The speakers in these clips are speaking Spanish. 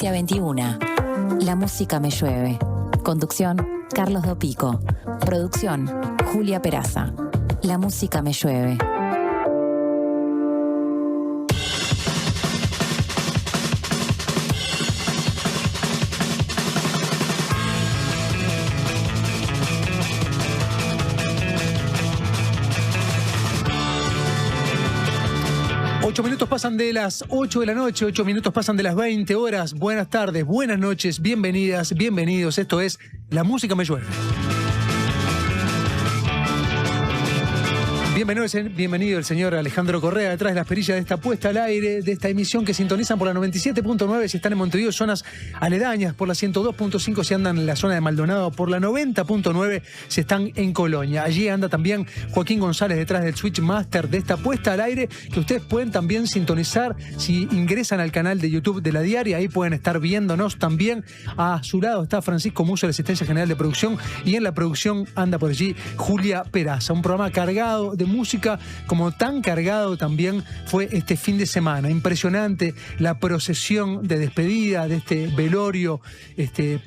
20 a 21. La música me llueve. Conducción, Carlos Dopico. Producción, Julia Peraza. La música me llueve. Ocho minutos pasan de las 8 de la noche, 8 minutos pasan de las 20 horas. Buenas tardes, buenas noches, bienvenidas, bienvenidos. Esto es La Música Me Llueve. Bienvenido el señor Alejandro Correa detrás de las perillas de esta puesta al aire, de esta emisión que sintonizan por la 97.9 si están en Montevideo, zonas aledañas, por la 102.5 si andan en la zona de Maldonado, por la 90.9 si están en Colonia. Allí anda también Joaquín González detrás del Switch Master de esta puesta al aire, que ustedes pueden también sintonizar si ingresan al canal de YouTube de La Diaria. Ahí pueden estar viéndonos también. A su lado está Francisco Muso, la asistencia general de producción, y en la producción anda por allí Julia Peraza. Un programa cargado de música, como tan cargado también fue este fin de semana. Impresionante la procesión de despedida de este velorio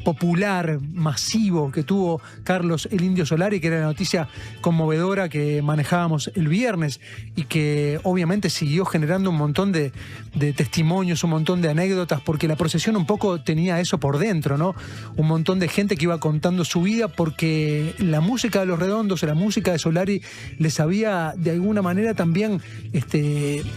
popular, masivo, que tuvo Carlos el Indio Solari, que era la noticia conmovedora que manejábamos el viernes y que obviamente siguió generando un montón de testimonios, un montón de anécdotas, porque la procesión un poco tenía eso por dentro, ¿no? Un montón de gente que iba contando su vida, porque la música de Los Redondos, la música de Solari, les había de alguna manera también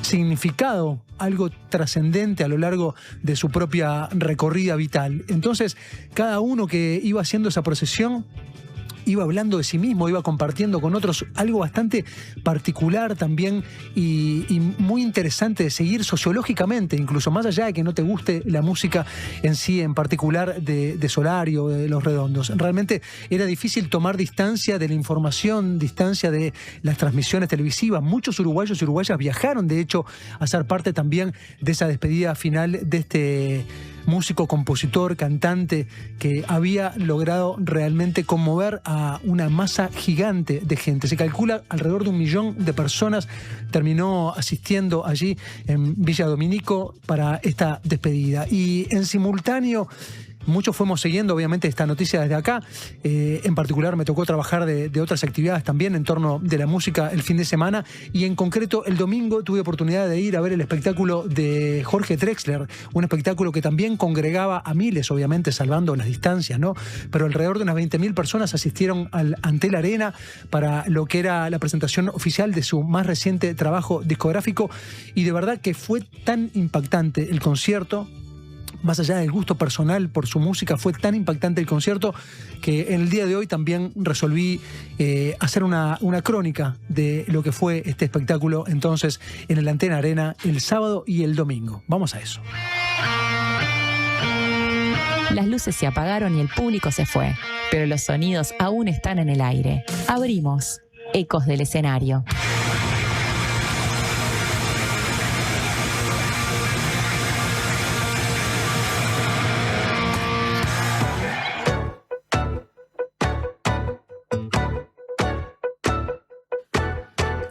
significado algo trascendente a lo largo de su propia recorrida vital. Entonces, cada uno que iba haciendo esa procesión iba hablando de sí mismo, iba compartiendo con otros algo bastante particular también y muy interesante de seguir sociológicamente, incluso más allá de que no te guste la música en sí, en particular de Solari o de Los Redondos. Realmente era difícil tomar distancia de la información, distancia de las transmisiones televisivas. Muchos uruguayos y uruguayas viajaron, de hecho, a ser parte también de esa despedida final de este músico, compositor, cantante, que había logrado realmente conmover a una masa gigante de gente. Se calcula alrededor de 1 millón de personas terminó asistiendo allí en Villa Dominico para esta despedida. Y en simultáneo, muchos fuimos siguiendo obviamente esta noticia desde acá. En particular me tocó trabajar de otras actividades también en torno de la música el fin de semana, y en concreto el domingo tuve oportunidad de ir a ver el espectáculo de Jorge Drexler, un espectáculo que también congregaba a miles, obviamente salvando las distancias, ¿no? Pero alrededor de unas 20.000 personas asistieron al Antel Arena para lo que era la presentación oficial de su más reciente trabajo discográfico, y de verdad que fue tan impactante el concierto. Más allá del gusto personal por su música, fue tan impactante el concierto que en el día de hoy también resolví hacer una crónica de lo que fue este espectáculo entonces en el Antel Arena el sábado y el domingo. Vamos a eso. Las luces se apagaron y el público se fue, pero los sonidos aún están en el aire. Abrimos Ecos del Escenario.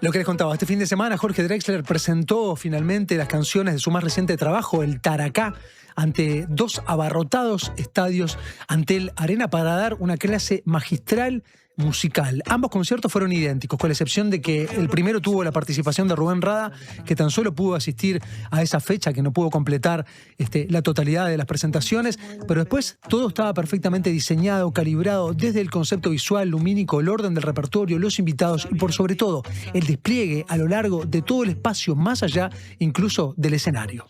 Lo que les contaba, este fin de semana Jorge Drexler presentó finalmente las canciones de su más reciente trabajo, el Taracá, ante 2 abarrotados estadios Antel Arena para dar una clase magistral musical. Ambos conciertos fueron idénticos, con la excepción de que el primero tuvo la participación de Rubén Rada, que tan solo pudo asistir a esa fecha, que no pudo completar la totalidad de las presentaciones, pero después todo estaba perfectamente diseñado, calibrado, desde el concepto visual, lumínico, el orden del repertorio, los invitados y por sobre todo el despliegue a lo largo de todo el espacio, más allá incluso del escenario.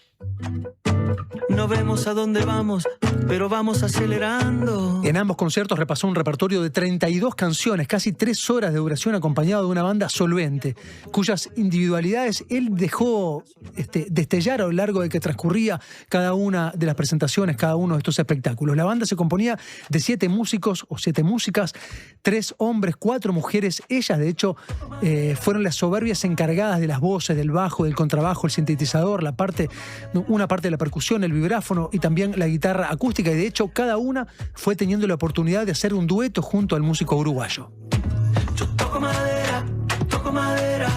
No vemos a dónde vamos, pero vamos acelerando. En ambos conciertos repasó un repertorio de 32 canciones, casi 3 horas de duración, acompañado de una banda solvente, cuyas individualidades él dejó destellar a lo largo de que transcurría cada una de las presentaciones, cada uno de estos espectáculos. La banda se componía de 7 músicos o 7 músicas, 3 hombres, 4 mujeres. Ellas, de hecho, fueron las soberbias encargadas de las voces, del bajo, del contrabajo, el sintetizador, una parte de la percusión, el vibráfono y también la guitarra acústica, y de hecho cada una fue teniendo la oportunidad de hacer un dueto junto al músico uruguayo. Yo toco madera, toco madera.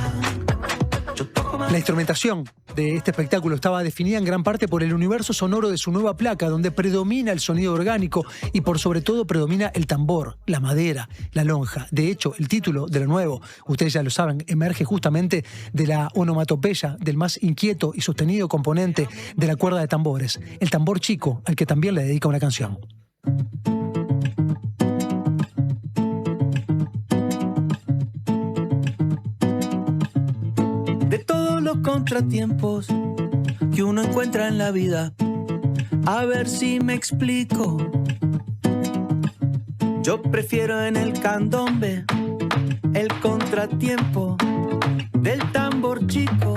La instrumentación de este espectáculo estaba definida en gran parte por el universo sonoro de su nueva placa, donde predomina el sonido orgánico y por sobre todo predomina el tambor, la madera, la lonja. De hecho, el título de lo nuevo, ustedes ya lo saben, emerge justamente de la onomatopeya del más inquieto y sostenido componente de la cuerda de tambores, el tambor chico, al que también le dedica una canción. De todos los contratiempos que uno encuentra en la vida, a ver si me explico. Yo prefiero en el candombe el contratiempo del tambor chico.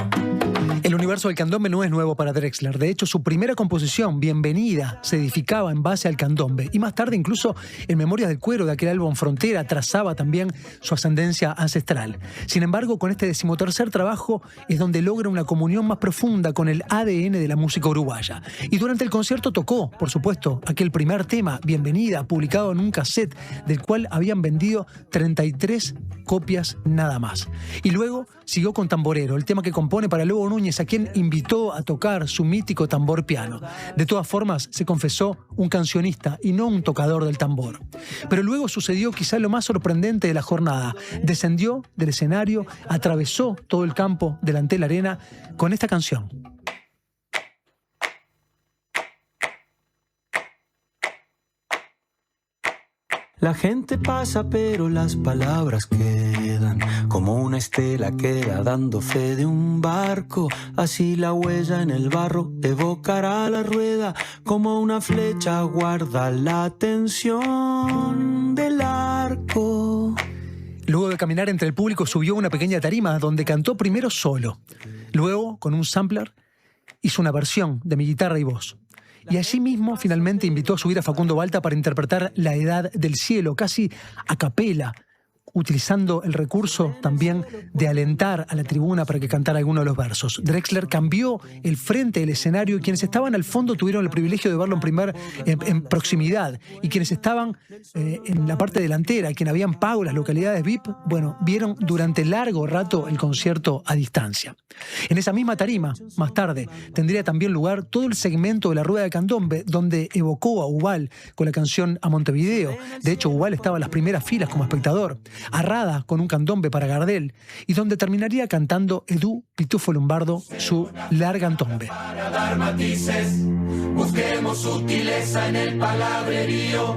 El universo del candombe no es nuevo para Drexler. De hecho, su primera composición, Bienvenida, se edificaba en base al candombe. Y más tarde, incluso en Memorias del Cuero, de aquel álbum Frontera, trazaba también su ascendencia ancestral. Sin embargo, con este 13º trabajo es donde logra una comunión más profunda con el ADN de la música uruguaya. Y durante el concierto tocó, por supuesto, aquel primer tema, Bienvenida, publicado en un cassette, del cual habían vendido 33 copias nada más. Y luego siguió con Tamborero, el tema que compone para Lobo Núñez, a quien invitó a tocar su mítico tambor piano. De todas formas, se confesó un cancionista y no un tocador del tambor. Pero luego sucedió quizá lo más sorprendente de la jornada. Descendió del escenario, atravesó todo el campo del Antel Arena con esta canción. La gente pasa, pero las palabras quedan como una estela queda dando fe de un barco. Así la huella en el barro evocará la rueda, como una flecha guarda la tensión del arco. Luego de caminar entre el público, subió a una pequeña tarima donde cantó primero solo. Luego, con un sampler, hizo una versión de Mi guitarra y voz. Y allí mismo finalmente invitó a subir a Facundo Balta para interpretar La Edad del Cielo, casi a capela, utilizando el recurso también de alentar a la tribuna para que cantara alguno de los versos. Drexler cambió el frente del escenario y quienes estaban al fondo tuvieron el privilegio de verlo en proximidad. Y quienes estaban en la parte delantera, quienes habían pago las localidades VIP, bueno, vieron durante largo rato el concierto a distancia. En esa misma tarima, más tarde, tendría también lugar todo el segmento de la Rueda de Candombe, donde evocó a Ubal con la canción A Montevideo. De hecho, Ubal estaba en las primeras filas como espectador. Arrada con un candombe para Gardel, y donde terminaría cantando Edu Pitufo Lombardo su Largantombe. Para dar matices, busquemos sutileza en el palabrerío,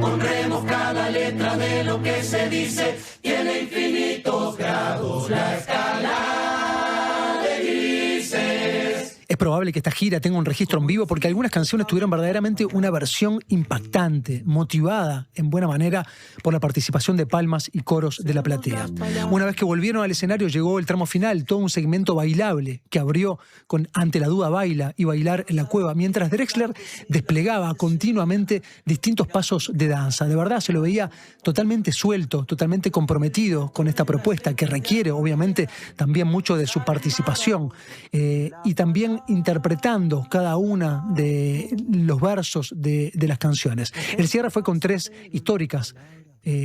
honremos cada letra de lo que se dice, tiene infinitos grados la escala de grises. Es probable que esta gira tenga un registro en vivo porque algunas canciones tuvieron verdaderamente una versión impactante, motivada en buena manera por la participación de palmas y coros de la platea. Una vez que volvieron al escenario llegó el tramo final, todo un segmento bailable que abrió con Ante la duda baila y Bailar en la cueva, mientras Drexler desplegaba continuamente distintos pasos de danza. De verdad se lo veía totalmente suelto, totalmente comprometido con esta propuesta que requiere obviamente también mucho de su participación y también interpretando cada una de los versos de las canciones. El cierre fue con 3 históricas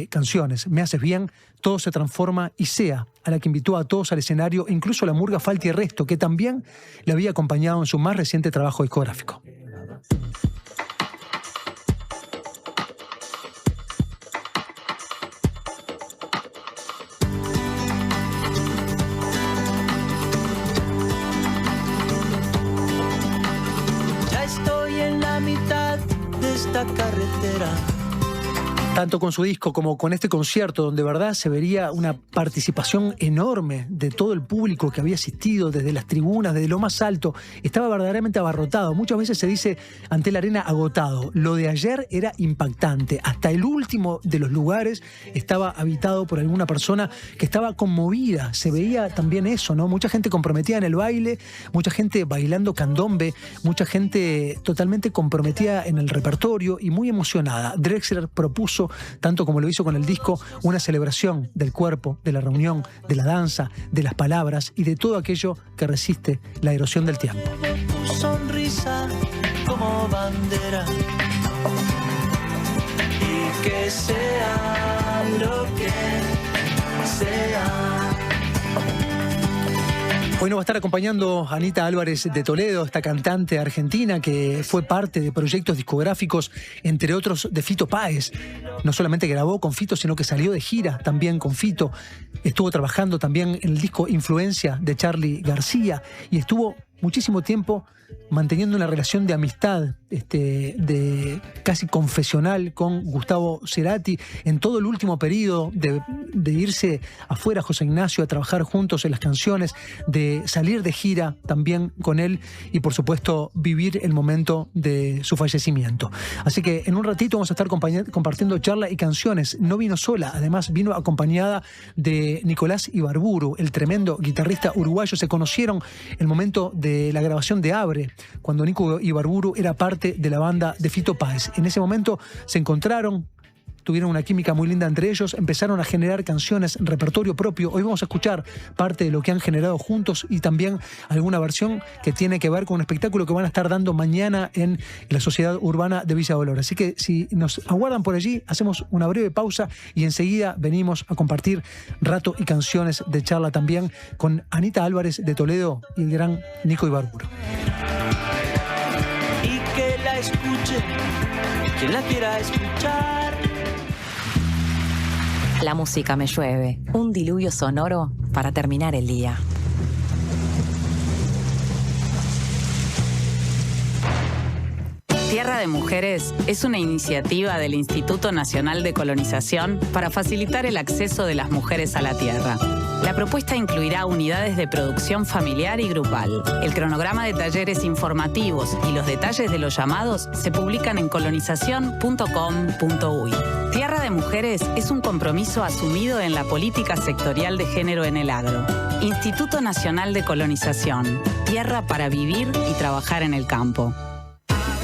canciones: Me haces bien, Todo se transforma y Sea, a la que invitó a todos al escenario, e incluso la murga Falta y Resto, que también le había acompañado en su más reciente trabajo discográfico. Esta carretera. Tanto con su disco como con este concierto, donde de verdad se vería una participación enorme de todo el público que había asistido desde las tribunas, desde lo más alto, estaba verdaderamente abarrotado. Muchas veces se dice Antel Arena agotado. Lo de ayer era impactante. Hasta el último de los lugares estaba habitado por alguna persona que estaba conmovida. Se veía también eso, ¿no? Mucha gente comprometida en el baile, mucha gente bailando candombe, mucha gente totalmente comprometida en el repertorio y muy emocionada. Drexler propuso, tanto como lo hizo con el disco, una celebración del cuerpo, de la reunión, de la danza, de las palabras y de todo aquello que resiste la erosión del tiempo. Tu sonrisa como bandera y que sea lo que sea. Hoy nos va a estar acompañando Anita Álvarez de Toledo, esta cantante argentina que fue parte de proyectos discográficos, entre otros de Fito Páez. No solamente grabó con Fito, sino que salió de gira también con Fito. Estuvo trabajando también en el disco Influencia de Charly García y estuvo muchísimo tiempo manteniendo una relación de amistad, de casi confesional con Gustavo Cerati en todo el último periodo de irse afuera José Ignacio a trabajar juntos en las canciones, de salir de gira también con él y por supuesto vivir el momento de su fallecimiento. Así que en un ratito vamos a estar compartiendo charla y canciones. No vino sola, además vino acompañada de Nicolás Ibarburu, el tremendo guitarrista uruguayo. Se conocieron en el momento de la grabación de Abre, cuando Nico Ibarburu era parte de la banda de Fito Páez. En ese momento se encontraron, tuvieron una química muy linda entre ellos, empezaron a generar canciones, repertorio propio. Hoy vamos a escuchar parte de lo que han generado juntos y también alguna versión que tiene que ver con un espectáculo que van a estar dando mañana en la Sociedad Urbana de Villa Dolores. Así que si nos aguardan por allí, hacemos una breve pausa y enseguida venimos a compartir rato y canciones de charla también con Anita Álvarez de Toledo y el gran Nico Ibarburu. Y que la escuche quien la quiera escuchar. La música me llueve, un diluvio sonoro para terminar el día. Tierra de Mujeres es una iniciativa del Instituto Nacional de Colonización para facilitar el acceso de las mujeres a la tierra. La propuesta incluirá unidades de producción familiar y grupal. El cronograma de talleres informativos y los detalles de los llamados se publican en colonización.com.uy. Tierra de Mujeres es un compromiso asumido en la política sectorial de género en el agro. Instituto Nacional de Colonización. Tierra para vivir y trabajar en el campo.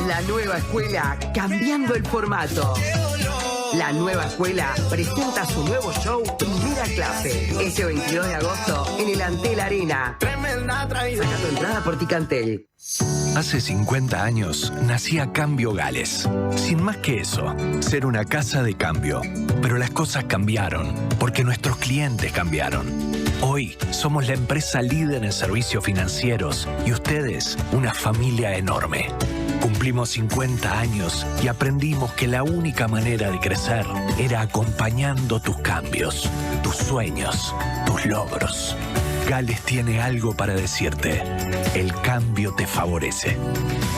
La nueva escuela cambiando el formato. La nueva escuela presenta su nuevo show Primera Clase. Este 22 de agosto en el Antel Arena. Saca tu entrada por Ticantel. Hace 50 años nacía Cambio Gales. Sin más que eso, ser una casa de cambio. Pero las cosas cambiaron, porque nuestros clientes cambiaron. Hoy somos la empresa líder en servicios financieros y ustedes una familia enorme. Cumplimos 50 años y aprendimos que la única manera de crecer era acompañando tus cambios, tus sueños, tus logros. Gales tiene algo para decirte. El cambio te favorece.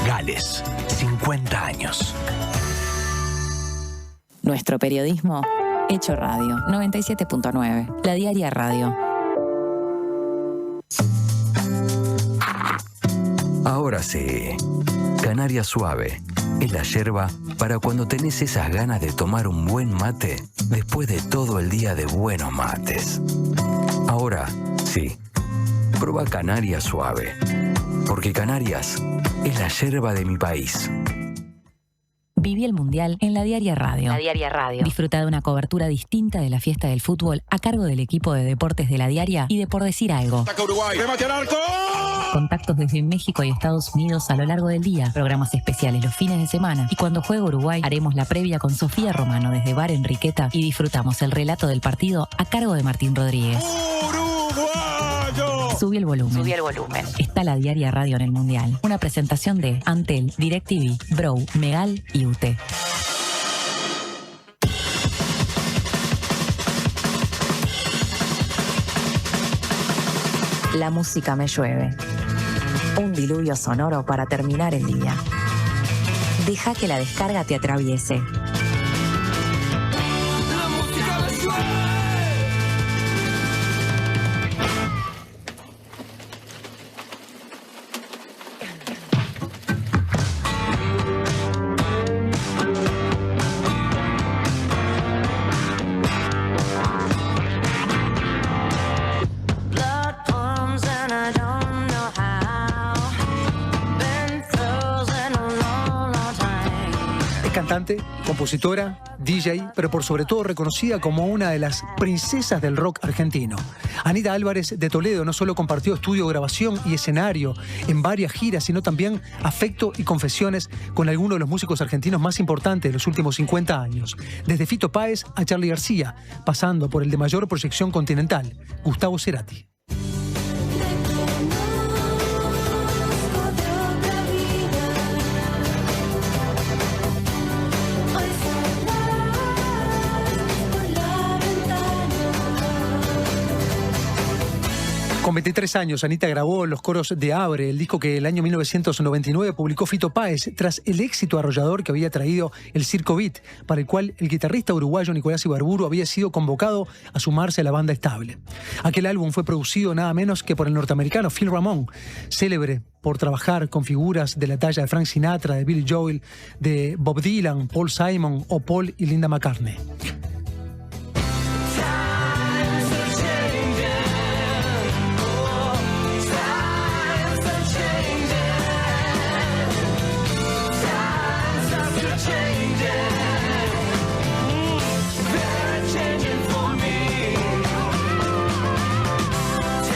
Gales, 50 años. Nuestro periodismo hecho radio. 97.9. La Diaria Radio. Ahora sí. Canaria Suave es la yerba para cuando tenés esas ganas de tomar un buen mate después de todo el día de buenos mates. Ahora sí, prueba Canaria Suave, porque Canarias es la yerba de mi país. Viví el Mundial en La Diaria Radio. La Diaria Radio. Disfruta de una cobertura distinta de la fiesta del fútbol a cargo del equipo de deportes de La Diaria y de Por Decir Algo. ¡Ataca Uruguay! ¡Remate al arco! Contactos desde México y Estados Unidos a lo largo del día, programas especiales los fines de semana y cuando juega Uruguay haremos la previa con Sofía Romano desde Bar Enriqueta y disfrutamos el relato del partido a cargo de Martín Rodríguez. ¡Uruguayo! Subí el volumen. Subí el volumen. Está La Diaria Radio en el Mundial. Una presentación de Antel, DirecTV, Bro, Megal y UTE. La música me llueve. Un diluvio sonoro para terminar el día. Deja que la descarga te atraviese. La música me llueve. Cantante, compositora, DJ, pero por sobre todo reconocida como una de las princesas del rock argentino. Anita Álvarez de Toledo no solo compartió estudio, grabación y escenario en varias giras, sino también afecto y confesiones con algunos de los músicos argentinos más importantes de los últimos 50 años. Desde Fito Páez a Charly García, pasando por el de mayor proyección continental, Gustavo Cerati. Con 23 años, Anita grabó los coros de Abre, el disco que el año 1999 publicó Fito Páez, tras el éxito arrollador que había traído el Circo Beat, para el cual el guitarrista uruguayo Nicolás Ibarburu había sido convocado a sumarse a la banda estable. Aquel álbum fue producido nada menos que por el norteamericano Phil Ramone, célebre por trabajar con figuras de la talla de Frank Sinatra, de Billy Joel, de Bob Dylan, Paul Simon o Paul y Linda McCartney.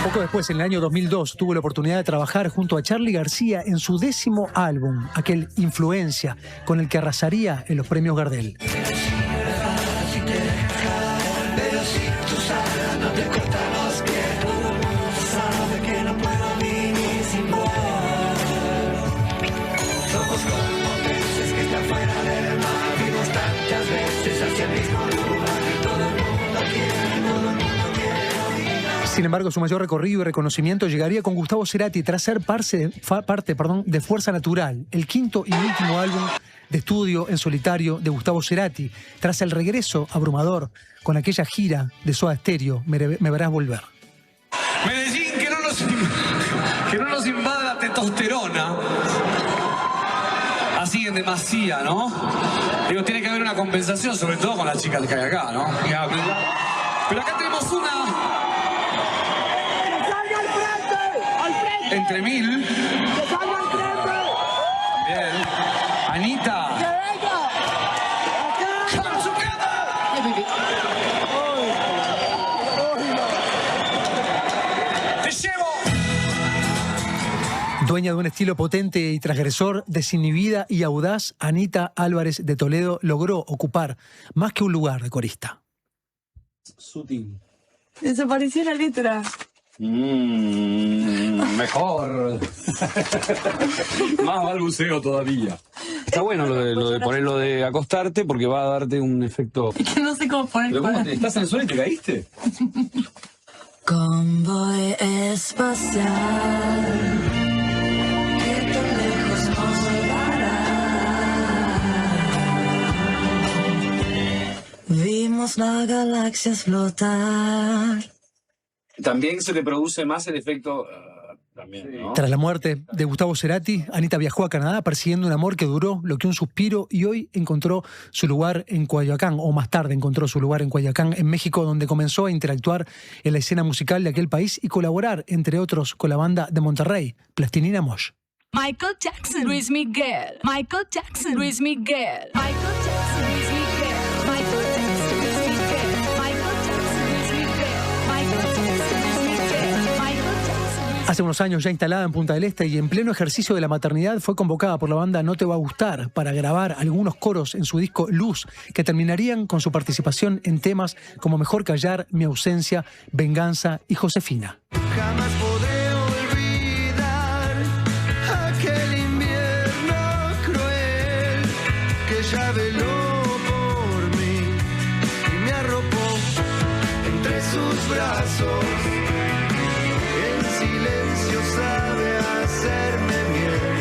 Poco después, en el año 2002, tuvo la oportunidad de trabajar junto a Charly García en su 10º álbum, aquel Influencia, con el que arrasaría en los premios Gardel. Sin embargo, su mayor recorrido y reconocimiento llegaría con Gustavo Cerati tras ser parte de Fuerza Natural, el quinto y último álbum de estudio en solitario de Gustavo Cerati, tras el regreso abrumador con aquella gira de Soda Stereo, Me verás volver. Medellín, que no nos invada la testosterona. Así en demasía, ¿no? Digo, tiene que haber una compensación, sobre todo con las chicas que hay acá, ¿no? Pero acá tenemos una... Entre mil. Bien. Anita. Te llevo. Dueña de un estilo potente y transgresor, desinhibida y audaz, Anita Álvarez de Toledo logró ocupar más que un lugar de corista. Sutil. Desapareció la letra. Mejor. Más balbuceo todavía. Está bueno lo de poner lo de acostarte porque va a darte un efecto. Es que no sé cómo poner. ¿Pero cómo estás en el suelo y te caíste? Convoy espacial que tan lejos nos llevará. Vimos la galaxia explotar. También se le produce más el efecto... también, ¿no? Tras la muerte de Gustavo Cerati, Anita viajó a Canadá persiguiendo un amor que duró lo que un suspiro y hoy encontró su lugar en Coyoacán, o más tarde encontró su lugar en Coyoacán, en México, donde comenzó a interactuar en la escena musical de aquel país y colaborar, entre otros, con la banda de Monterrey, Plastilina Mosh. Michael Jackson, Luis Miguel. Michael Jackson, Luis Miguel. Michael Jackson, Luis Miguel. Michael Jackson, Luis Miguel. Michael Jackson, Luis Miguel. Michael Jackson, Luis Miguel. Michael Jackson. Hace unos años, ya instalada en Punta del Este y en pleno ejercicio de la maternidad, fue convocada por la banda No Te Va a Gustar para grabar algunos coros en su disco Luz, que terminarían con su participación en temas como Mejor Callar, Mi Ausencia, Venganza y Josefina. Jamás podré olvidar aquel invierno cruel que ya veló por mí y me arropó entre sus brazos. En silencio sabe hacerme bien.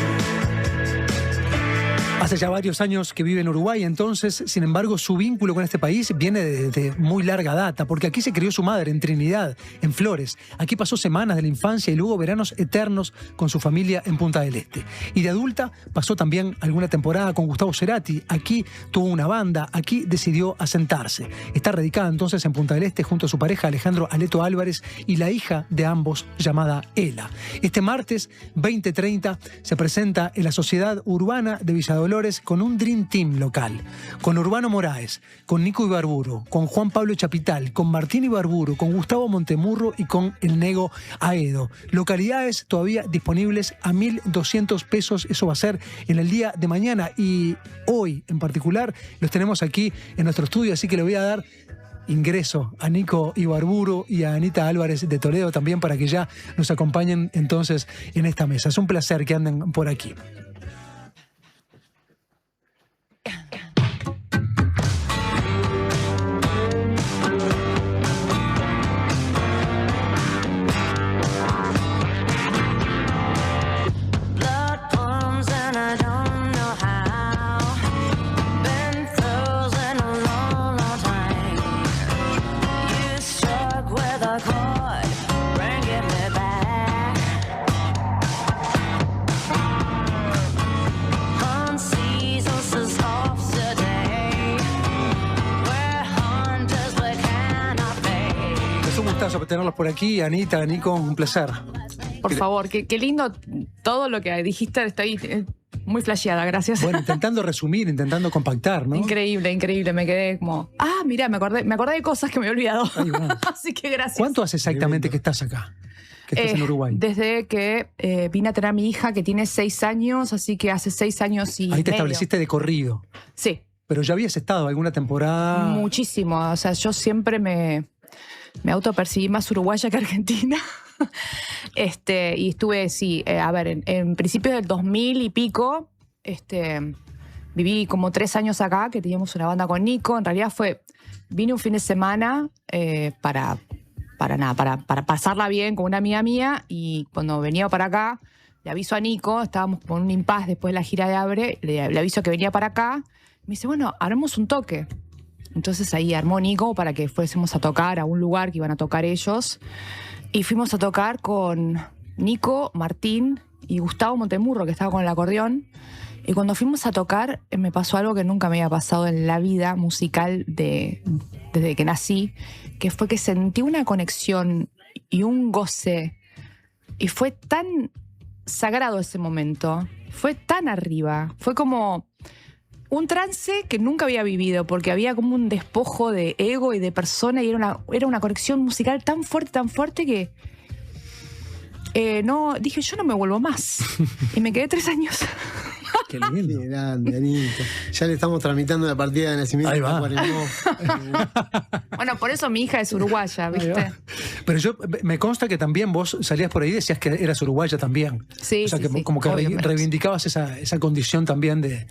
Hace ya varios años que vive en Uruguay, entonces, sin embargo, su vínculo con este país viene de muy larga data, porque aquí se crió su madre, en Trinidad, en Flores. Aquí pasó semanas de la infancia y luego veranos eternos con su familia en Punta del Este. Y de adulta pasó también alguna temporada con Gustavo Cerati. Aquí tuvo una banda, aquí decidió asentarse. Está radicada entonces en Punta del Este junto a su pareja Alejandro Aleto Álvarez y la hija de ambos llamada Ela. Este martes 20:30 se presenta en la Sociedad Urbana de Villa Dolores con un Dream Team local, con Urbano Moraes, con Nico Ibarburu, con Juan Pablo Chapital, con Martín Ibarburu, con Gustavo Montemurro y con el Nego Aedo. Localidades todavía disponibles a 1.200 pesos, eso va a ser en el día de mañana y hoy en particular los tenemos aquí en nuestro estudio, así que le voy a dar ingreso a Nico Ibarburu y a Anita Álvarez de Toledo también para que ya nos acompañen entonces en esta mesa. Es un placer que anden por aquí. tenerlos por aquí. Anita, Nico, un placer. Por favor, qué lindo todo lo que dijiste. Estoy muy flasheada, gracias. Bueno, intentando resumir, intentando compactar, ¿no? Increíble, increíble. Me quedé como, mirá, me acordé de cosas que me he olvidado. Así que gracias. ¿Cuánto hace exactamente que estás acá? Que estás en Uruguay. Desde que vine a tener a mi hija, que tiene 6 años, así que hace 6 años y Ahí te medio. estableciste de corrido. Sí. Pero ya habías estado alguna temporada. Muchísimo. O sea, yo siempre me autopercibí más uruguaya que argentina. Y estuve, sí, en principios del 2000 y pico, viví como 3 años acá, que teníamos una banda con Nico. En realidad vine un fin de semana para pasarla bien con una amiga mía, y cuando venía para acá, le aviso a Nico, estábamos con un impasse después de la gira de Abre, le aviso que venía para acá, me dice, bueno, armemos un toque. Entonces ahí armó Nico para que fuésemos a tocar a un lugar que iban a tocar ellos. Y fuimos a tocar con Nico, Martín y Gustavo Montemurro, que estaba con el acordeón. Y cuando fuimos a tocar, me pasó algo que nunca me había pasado en la vida musical desde que nací, que fue que sentí una conexión y un goce. Y fue tan sagrado ese momento. Fue tan arriba. Fue como un trance que nunca había vivido, porque había como un despojo de ego y de persona, y era una conexión musical tan fuerte que dije, yo no me vuelvo más. Y me quedé 3 años. Qué lindo. Qué grande, Anita. Ya le estamos tramitando la partida de nacimiento. Ahí va. Bueno, por eso mi hija es uruguaya, ¿viste? Pero me consta que también vos salías por ahí y decías que eras uruguaya también. Sí, o sea, sí, como que obviamente. reivindicabas esa condición también de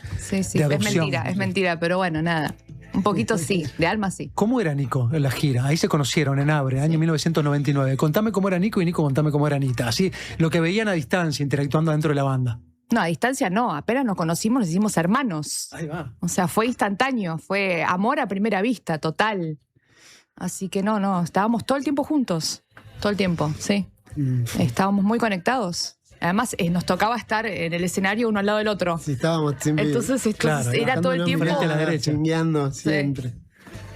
adopción. Es mentira, pero bueno, nada. Un poquito sí, de alma sí. ¿Cómo era Nico en la gira? Ahí se conocieron en Abre, año 1999. Contame cómo era Nico, y Nico, contame cómo era Anita. Así, lo que veían a distancia, interactuando dentro de la banda. No, a distancia no, apenas nos conocimos, nos hicimos hermanos. Ahí va. O sea, fue instantáneo, fue amor a primera vista, total. Así que no, estábamos todo el tiempo juntos, todo el tiempo, sí. Estábamos muy conectados. Además, nos tocaba estar en el escenario uno al lado del otro. Sí, estábamos siempre. Entonces era todo el tiempo. Frente a la derecha. Chingueando siempre.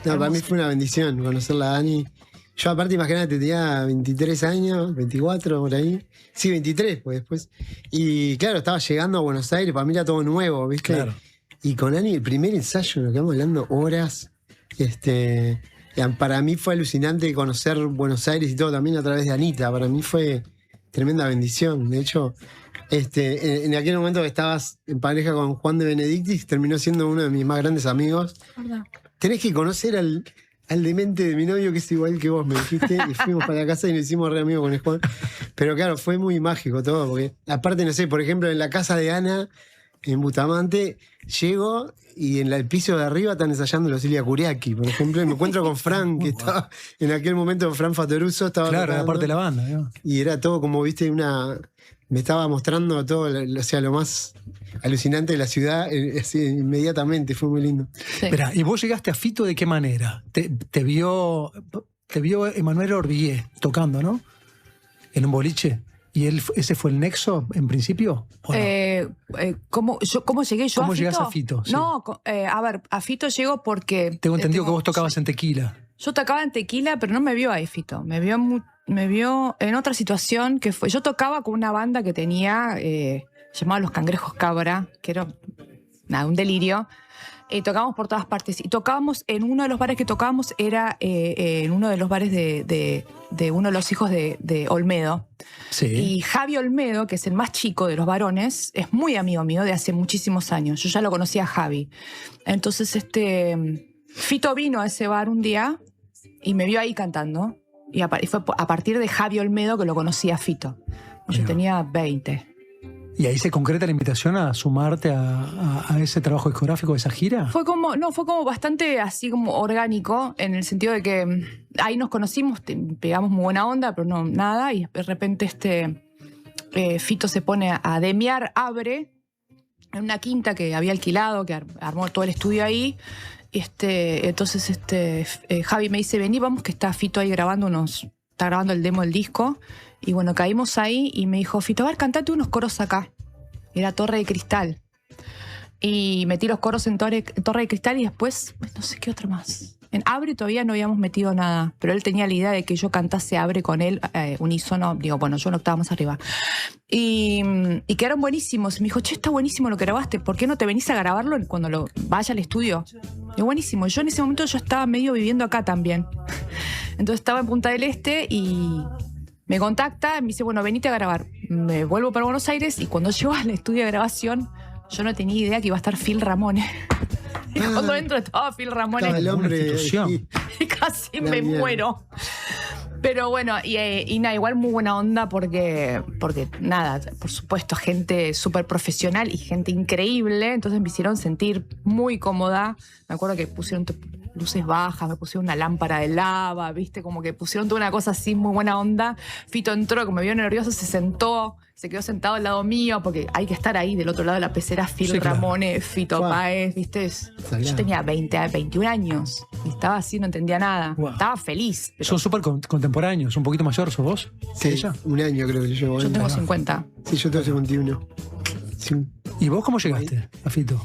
No, para mí fue una bendición conocerla a Dani. Yo, aparte, imagínate, tenía 23 años, 24 por ahí. Sí, 23, pues después. Y claro, estaba llegando a Buenos Aires, para mí era todo nuevo, ¿viste? Claro. Y con Dani, el primer ensayo, nos quedamos hablando horas. Para mí fue alucinante conocer Buenos Aires y todo, también a través de Anita. Para mí fue tremenda bendición. De hecho, en aquel momento que estabas en pareja con Juan de Benedictis, terminó siendo uno de mis más grandes amigos. ¿Verdad? Tenés que conocer al demente de mi novio, que es igual que vos, me dijiste, y fuimos para la casa y nos hicimos re amigos con el Juan. Pero claro, fue muy mágico todo, porque aparte, no sé, por ejemplo, en la casa de Ana, en Bustamante, llego y en el piso de arriba están ensayando los Ilia Kuriaki, por ejemplo, y me encuentro con Fran, que estaba en aquel momento, Fran Fatoruso estaba Claro, tocando, era parte de la banda. ¿no? y era todo como, viste, me estaba mostrando todo, o sea, lo más alucinante de la ciudad, así, inmediatamente, fue muy lindo. Sí. Espera, ¿y vos llegaste a Fito de qué manera? Te vio Emanuel Orvillé tocando, ¿no? En un boliche. ¿Y ese fue el nexo, en principio? ¿O no? ¿Cómo llegué yo ¿Cómo a Fito? llegás a Fito? Sí. No, a Fito llego porque... Tengo entendido que vos tocabas en Tequila. Yo tocaba en Tequila, pero no me vio ahí Fito. Me vio en otra situación que fue... Yo tocaba con una banda que tenía, llamada Los Cangrejos Cabra, que era un delirio. Tocábamos por todas partes. Y tocábamos en uno de los bares que tocábamos, era en uno de los bares de uno de los hijos de Olmedo. Sí. Y Javi Olmedo, que es el más chico de los varones, es muy amigo mío de hace muchísimos años. Yo ya lo conocía a Javi. Entonces, Fito vino a ese bar un día y me vio ahí cantando. Y fue a partir de Javi Olmedo que lo conocí a Fito. Yo tenía 20. ¿Y ahí se concreta la invitación a sumarte a ese trabajo discográfico, a esa gira? Fue como bastante así como orgánico, en el sentido de que ahí nos conocimos, pegamos muy buena onda, pero no nada, y de repente Fito se pone a demiar Abre en una quinta que había alquilado, que armó todo el estudio ahí. Entonces Javi me dice, vení, vamos, que está Fito ahí está grabando el demo del disco. Y bueno, caímos ahí y me dijo, Fito, a ver, cantate unos coros acá. Era Torre de Cristal. Y metí los coros en Torre de Cristal y después, no sé qué otro más. En Abre todavía no habíamos metido nada, pero él tenía la idea de que yo cantase Abre con él, unísono, digo, bueno, yo una octava más arriba. Y quedaron buenísimos. Me dijo, che, está buenísimo lo que grabaste, ¿por qué no te venís a grabarlo cuando vaya al estudio? Y buenísimo. Yo en ese momento yo estaba medio viviendo acá también. Entonces estaba en Punta del Este y me contacta, me dice, bueno, venite a grabar. Me vuelvo para Buenos Aires y cuando llego al estudio de grabación, yo no tenía idea que iba a estar Phil Ramone. Y cuando entro estaba Phil Ramone. Estaba el hombre. Y casi me muero. Pero bueno, y nada, igual muy buena onda porque nada, por supuesto, gente súper profesional y gente increíble. Entonces me hicieron sentir muy cómoda. Me acuerdo que pusieron luces bajas, me pusieron una lámpara de lava, ¿viste? Como que pusieron toda una cosa así, muy buena onda. Fito entró, como me vio nervioso, se sentó, se quedó sentado al lado mío, porque hay que estar ahí del otro lado de la pecera, Phil Ramone, Fito Páez, ¿viste? Yo tenía 21 años y estaba así, no entendía nada. Estaba feliz. Son súper contemporáneos, un poquito mayor, ¿sos vos? Sí, ella. Un año creo que yo. Yo tengo 50. Sí, yo tengo 51. Sí. ¿Y vos cómo llegaste a Fito?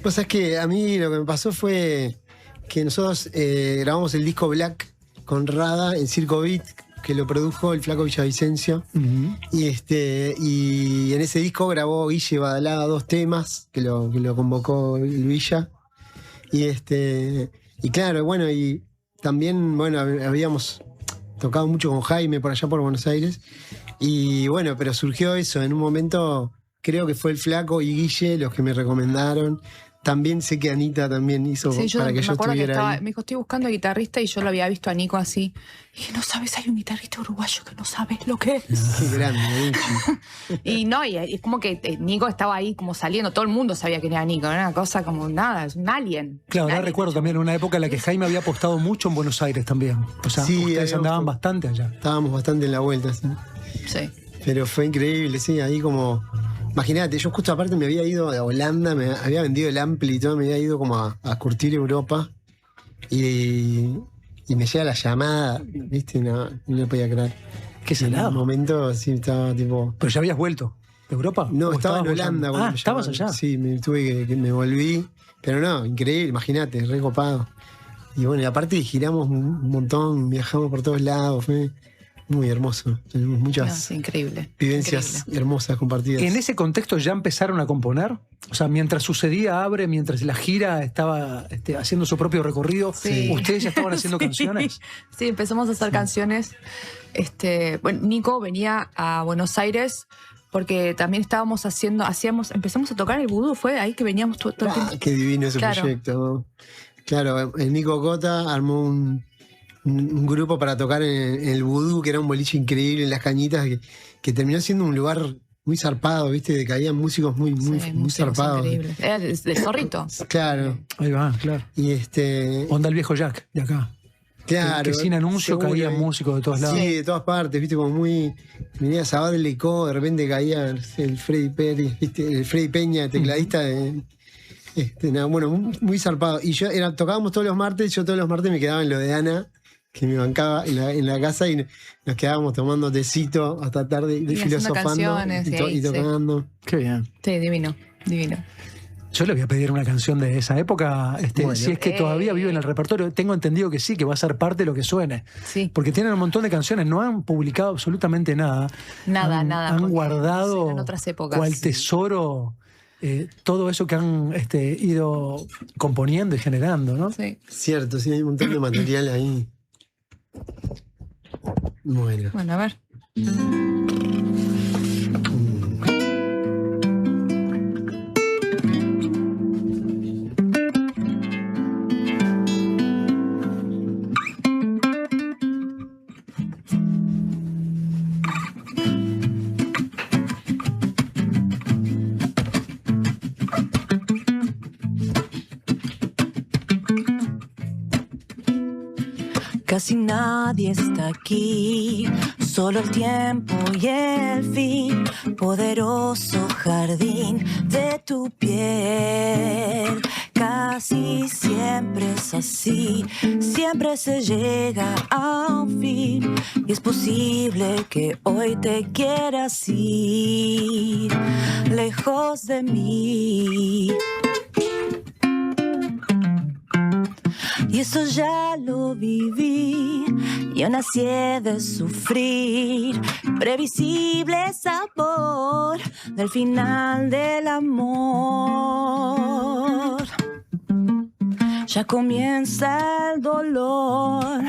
Pues es que a mí lo que me pasó fue que nosotros grabamos el disco Black con Rada en Circo Beat, que lo produjo el Flaco Villavicencio. Y en ese disco grabó Guille Badalada 2 temas, que lo convocó el Villa. Y claro, bueno, y también, bueno, habíamos tocado mucho con Jaime por allá por Buenos Aires. Y bueno, pero surgió eso. En un momento, creo que fue el Flaco y Guille los que me recomendaron. También sé que Anita también hizo para que yo estuviera ahí. Me dijo, estoy buscando guitarrista y yo lo había visto a Nico así. Y dije, no sabes, hay un guitarrista uruguayo que no sabes lo que es. Qué grande, Y no, y es como que Nico estaba ahí como saliendo, todo el mundo sabía quién era Nico, era una cosa como nada, es un alien. Claro, ahora recuerdo también una época en la que Jaime había apostado mucho en Buenos Aires también. O sea, sí, ustedes andaban bastante allá. Estábamos bastante en la vuelta, sí. Sí. Pero fue increíble, sí, ahí como... Imagínate, yo justo aparte me había ido a Holanda, me había vendido el ampli y todo, me había ido como a curtir Europa y me llega la llamada, ¿viste? No lo podía creer. Qué salado. En un momento así estaba tipo... ¿Pero ya habías vuelto de Europa? No, estaba en Holanda. ¿Estabas allá? Sí, me volví, pero no, increíble, imagínate, re copado. Y bueno, y aparte giramos un montón, viajamos por todos lados, fue... Muy hermoso. Tenemos muchas vivencias hermosas compartidas. ¿En ese contexto ya empezaron a componer? O sea, mientras sucedía Abre, mientras la gira estaba haciendo su propio recorrido, ¿ustedes ya estaban haciendo canciones? Sí, empezamos a hacer canciones. Bueno, Nico venía a Buenos Aires porque también empezamos a tocar el vudú, fue ahí que veníamos todo el tiempo. Qué divino ese proyecto. Claro, el Nico Cota armó un grupo para tocar en el vudú, que era un boliche increíble en Las Cañitas, que terminó siendo un lugar muy zarpado, ¿viste? De que había músicos muy zarpados. Increíble. Era de Zorrito. Claro. Ahí va, claro. Y Onda el viejo Jack, de acá. Claro. Que sin anuncio caía músicos de todos lados. Sí, de todas partes, ¿viste? Como muy... Venía Sabad Lecó, de repente caía el Freddy Perry, ¿viste? El Freddy Peña, tecladista de... bueno, muy zarpado. Y tocábamos todos los martes, yo todos los martes me quedaba en lo de Ana, que me bancaba en la casa y nos quedábamos tomando tecito hasta tarde y filosofando y tocando. Qué bien. Sí, divino. Yo le voy a pedir una canción de esa época, si es que todavía vive en el repertorio. Tengo entendido que sí, que va a ser parte de lo que suene. Sí. Porque tienen un montón de canciones, no han publicado absolutamente nada. Nada. Han guardado en otras épocas. cual tesoro todo eso que han ido componiendo y generando, ¿no? Sí. Cierto, sí, hay un montón de material ahí. Bueno, a ver. Casi nadie está aquí, solo el tiempo y el fin, poderoso jardín de tu piel. Casi siempre es así, siempre se llega a un fin, y es posible que hoy te quieras ir lejos de mí. Y eso ya lo viví. Yo nací de sufrir, previsible sabor del final del amor. Ya comienza el dolor,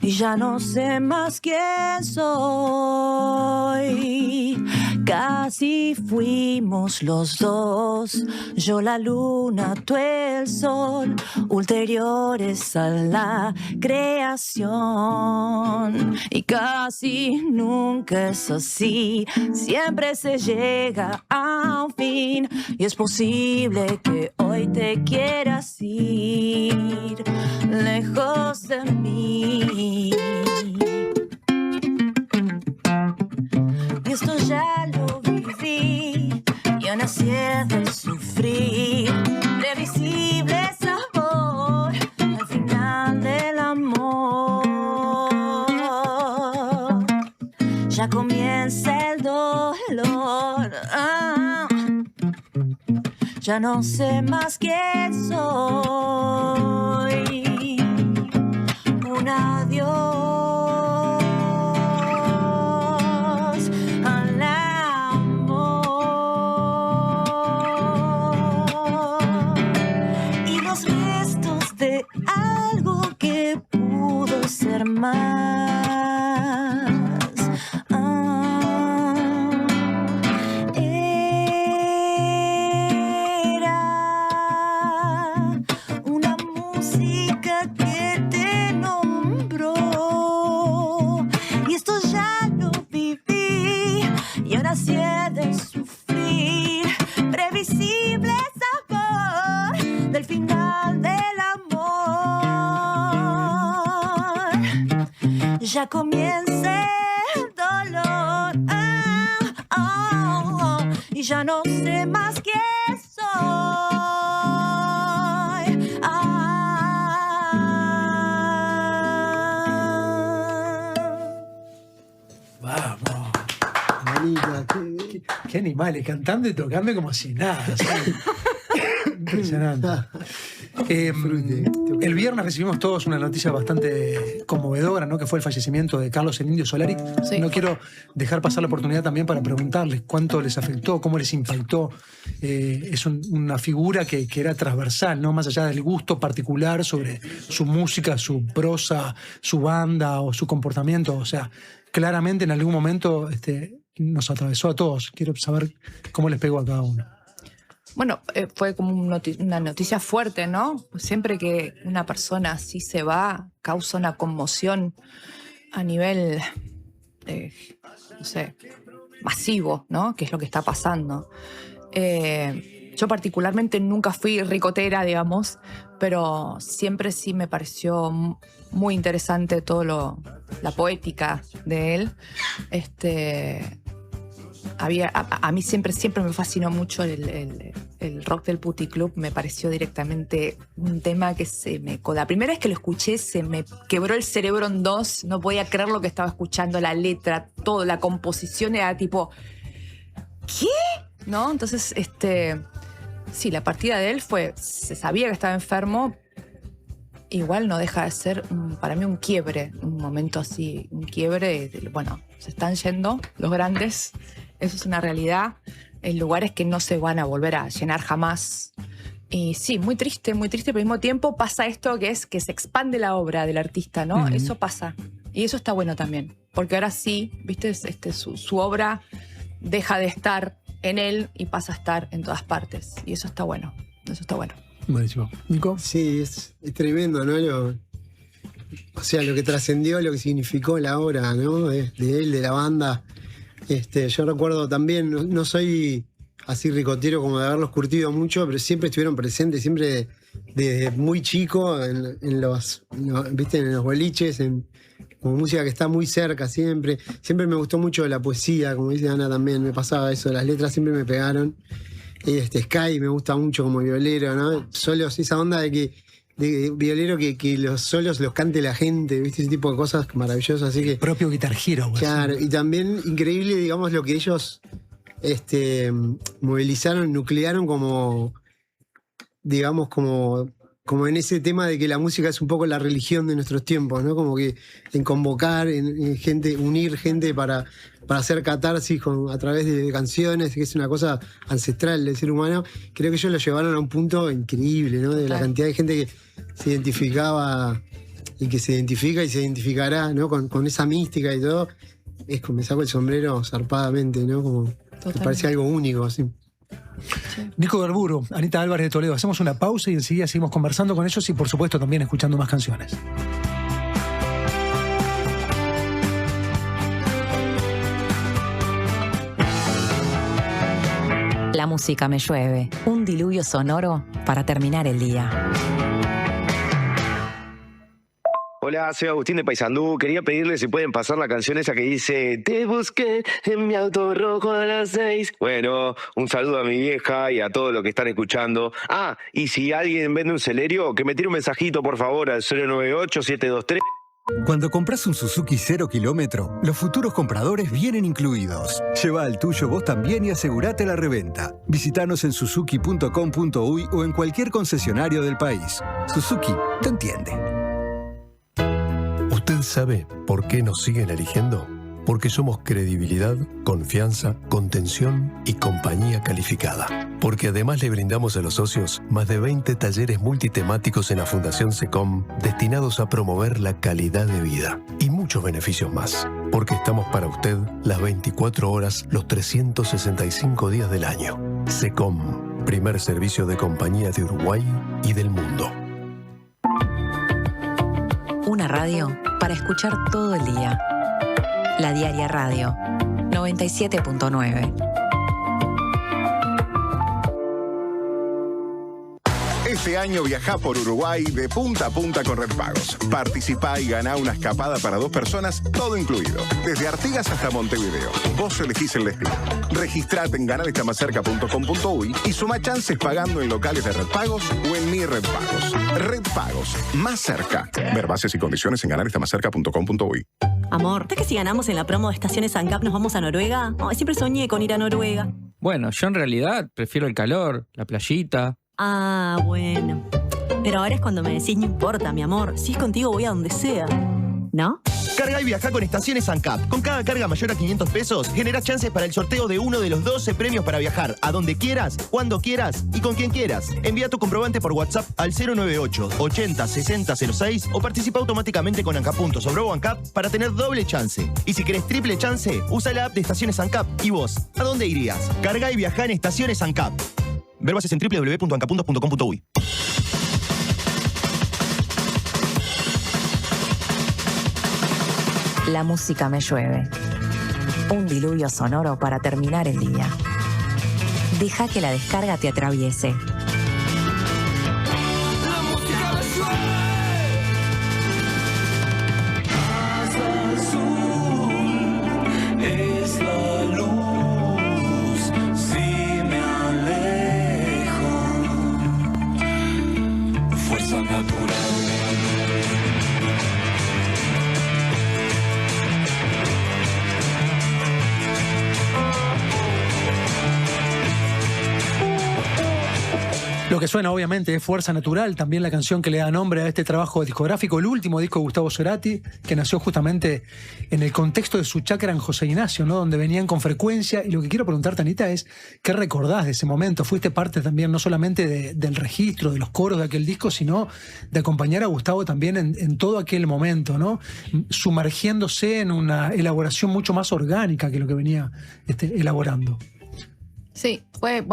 y ya no sé más quién soy. Casi fuimos los dos, yo la luna, tú el sol, ulteriores a la creación. Y casi nunca es así, siempre se llega a un fin. Y es posible que hoy te quieras ir lejos de mí. Y esto ya lo viví, yo nací de sufrir, previsible sabor al final del amor. Ya comienza el dolor, ya no sé más quién soy. Un adiós al amor y los restos de algo que pudo ser más. Nací de sufrir, previsible sabor del final del amor. Ya comienza el dolor, y ya no sé más quién soy. Vamos. Qué animales, cantando y tocando como si nada. ¿Sabes? Impresionante. El viernes recibimos todos una noticia bastante conmovedora, ¿no? Que fue el fallecimiento de Carlos el Indio Solari. Sí. No quiero dejar pasar la oportunidad también para preguntarles cuánto les afectó, cómo les impactó. Es una figura que era transversal, ¿no? Más allá del gusto particular sobre su música, su prosa, su banda o su comportamiento. O sea, claramente en algún momento nos atravesó a todos. Quiero saber cómo les pegó a cada uno. Bueno, fue como una noticia fuerte, ¿no? Siempre que una persona así se va, causa una conmoción a nivel, no sé, masivo, ¿no? Que es lo que está pasando. Yo particularmente nunca fui ricotera, digamos, pero siempre sí me pareció muy interesante todo la poética de él. A mí siempre me fascinó mucho el rock del Puticlub. Me pareció directamente un tema que la primera vez que lo escuché se me quebró el cerebro en dos. No podía creer lo que estaba escuchando, la letra, todo, la composición era tipo, ¿qué? ¿No? Entonces, sí, la partida de él se sabía que estaba enfermo. Igual no deja de ser para mí un quiebre, un momento así, un quiebre. Bueno, se están yendo los grandes, eso es una realidad, en lugares que no se van a volver a llenar jamás. Y sí, muy triste, pero al mismo tiempo pasa esto que es que se expande la obra del artista, ¿no? Uh-huh. Eso pasa. Y eso está bueno también, porque ahora sí, ¿viste? Su obra deja de estar en él y pasa a estar en todas partes. Y eso está bueno, Buenísimo. ¿Nico? Sí, es tremendo, ¿no? O sea, lo que trascendió, lo que significó la obra, ¿no? De él, de la banda. Yo recuerdo también, no soy así ricotero como de haberlos curtido mucho, pero siempre estuvieron presentes, siempre desde muy chico, en los boliches, como música que está muy cerca siempre. Siempre me gustó mucho la poesía, como dice Ana también, me pasaba eso, las letras siempre me pegaron. Sky me gusta mucho como violero, ¿no? Solos, esa onda de violero que los solos los cante la gente, ¿viste? Ese tipo de cosas maravillosas, así que... El propio Guitar Hero. Claro, y también increíble, digamos, lo que ellos movilizaron, nuclearon como digamos, como en ese tema de que la música es un poco la religión de nuestros tiempos, ¿no? Como que en convocar, en gente, unir gente para hacer catarsis a través de canciones, que es una cosa ancestral del ser humano. Creo que ellos lo llevaron a un punto increíble, ¿no? De la cantidad de gente que se identificaba y que se identifica y se identificará, ¿no? Con esa mística y todo. Es como me saco el sombrero zarpadamente, ¿no? Como me parece algo único, así. Sí. Nico Garburo, Anita Álvarez de Toledo. Hacemos una pausa y enseguida seguimos conversando con ellos y por supuesto también escuchando más canciones. La música me llueve, un diluvio sonoro para terminar el día. Hola, soy Agustín de Paysandú. Quería pedirle si pueden pasar la canción esa que dice te busqué en mi auto rojo a las 6. Bueno, un saludo a mi vieja y a todos los que están escuchando. Ah, y si alguien vende un Celerio, que me tire un mensajito por favor al 098-723. Cuando compras un Suzuki 0 kilómetro, los futuros compradores vienen incluidos. Lleva el tuyo vos también y asegurate la reventa. Visítanos en suzuki.com.uy o en cualquier concesionario del país. Suzuki te entiende. ¿Usted sabe por qué nos siguen eligiendo? Porque somos credibilidad, confianza, contención y compañía calificada. Porque además le brindamos a los socios más de 20 talleres multitemáticos en la Fundación SECOM destinados a promover la calidad de vida y muchos beneficios más. Porque estamos para usted las 24 horas, los 365 días del año. SECOM, primer servicio de compañía de Uruguay y del mundo. Una radio para escuchar todo el día. La Diaria Radio 97.9. Este año viajá por Uruguay de punta a punta con Redpagos. Participá y ganá una escapada para 2 personas, todo incluido. Desde Artigas hasta Montevideo. Vos elegís el destino. Registrate en ganalestamaccerca.com.uy y suma chances pagando en locales de Redpagos o en Mi Redpagos. Redpagos, más cerca. Ver bases y condiciones en ganalestamaccerca.com.uy. Amor, ¿sabes que si ganamos en la promo de Estaciones ANCAP nos vamos a Noruega? Oh, siempre soñé con ir a Noruega. Bueno, yo en realidad prefiero el calor, la playita. Ah, bueno. Pero ahora es cuando me decís no importa, mi amor. Si es contigo voy a donde sea. ¿No? Carga y viaja con Estaciones ANCAP. Con cada carga mayor a 500 pesos, generás chances para el sorteo de uno de los 12 premios para viajar a donde quieras, cuando quieras y con quien quieras. Envía tu comprobante por WhatsApp al 098 80 60 06 o participa automáticamente con ANCAP.sobre o ANCAP para tener doble chance. Y si querés triple chance, usa la app de Estaciones ANCAP. ¿Y vos? ¿A dónde irías? Carga y viaja en Estaciones ANCAP. Ver bases en www.ancapuntos.com.uy. La música me llueve. Un diluvio sonoro para terminar el día. Deja que la descarga te atraviese. La música me llueve. Azul es la luz. Si me alejo, fuerza natural. Lo que suena obviamente es Fuerza Natural, también la canción que le da nombre a este trabajo discográfico, el último disco de Gustavo Cerati, que nació justamente en el contexto de su chacra en José Ignacio, ¿no? Donde venían con frecuencia. Y lo que quiero preguntarte, Anita, es ¿qué recordás de ese momento? Fuiste parte también no solamente del registro, de los coros de aquel disco, sino de acompañar a Gustavo también en todo aquel momento, ¿no? Sumergiéndose en una elaboración mucho más orgánica que lo que venía elaborando. Sí, fue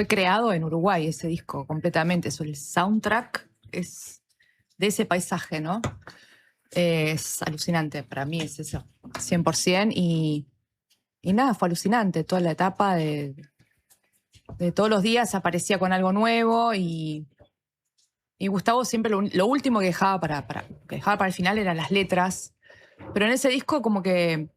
creado en Uruguay ese disco completamente. El soundtrack es de ese paisaje, ¿no? Es alucinante, para mí es eso, 100%. Y nada, fue alucinante toda la etapa de todos los días aparecía con algo nuevo y Gustavo siempre lo último que dejaba para el final eran las letras. Pero en ese disco como que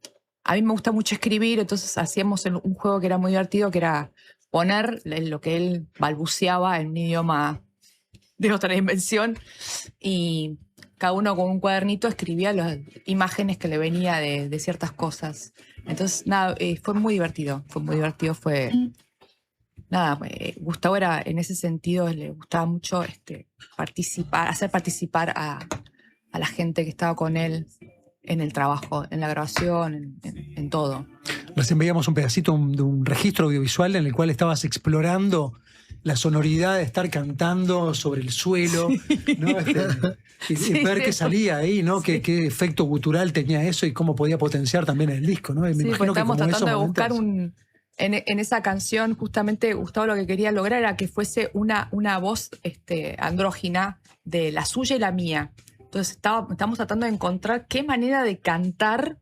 a mí me gusta mucho escribir, entonces hacíamos un juego que era muy divertido, que era poner lo que él balbuceaba en un idioma de otra dimensión y cada uno con un cuadernito escribía las imágenes que le venía de ciertas cosas. Entonces, nada, fue muy divertido, fue nada, Gustavo era, en ese sentido, le gustaba mucho hacer participar a la gente que estaba con él en el trabajo, en la grabación, en todo. Recién veíamos un pedacito de un registro audiovisual en el cual estabas explorando la sonoridad de estar cantando sobre el suelo, ¿no? Y ver qué salía ahí, ¿no? Qué efecto gutural tenía eso y cómo podía potenciar también el disco, ¿no? Y me imagino que estamos como tratando de esos buscar momentos- en esa canción, justamente Gustavo lo que quería lograr era que fuese una voz andrógina de la suya y la mía. Entonces estamos tratando de encontrar qué manera de cantar